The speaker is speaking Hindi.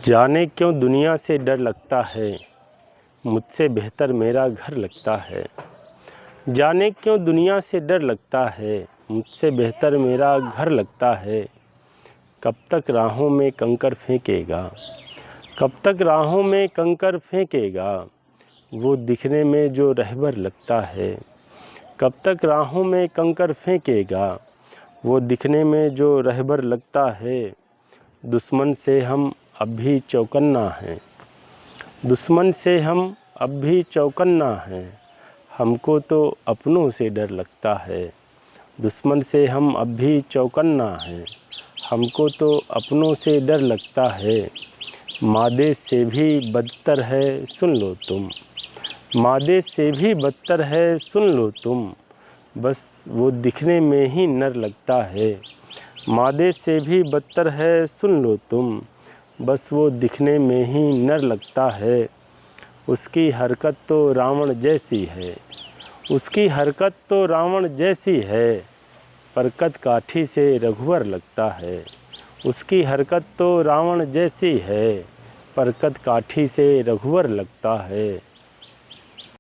जाने क्यों दुनिया से डर लगता है, मुझसे बेहतर मेरा घर लगता है। जाने क्यों दुनिया से डर लगता है, मुझसे बेहतर मेरा घर लगता है। कब तक राहों में कंकर फेंकेगा, कब तक राहों में कंकर फेंकेगा, वो दिखने में जो रहबर लगता है। कब तक राहों में कंकर फेंकेगा, वो दिखने में जो रहबर लगता है। दुश्मन से हम अब भी चौकन्ना हैं, दुश्मन से हम अब भी चौकन्ना हैं। हमको तो अपनों से डर लगता है, दुश्मन से हम अब भी चौकन्ना हैं। हमको तो अपनों से डर लगता है। मादे से भी बदतर है सुन लो तुम, मादे से भी बदतर है सुन लो तुम, बस वो दिखने में ही नर लगता है। मादे से भी बदतर है सुन लो तुम, बस वो दिखने में ही नर लगता है। उसकी हरकत तो रावण जैसी है, उसकी हरकत तो रावण जैसी है, पर कद काठी से रघुवर लगता है। उसकी हरकत तो रावण जैसी है, पर कद काठी से रघुवर लगता है।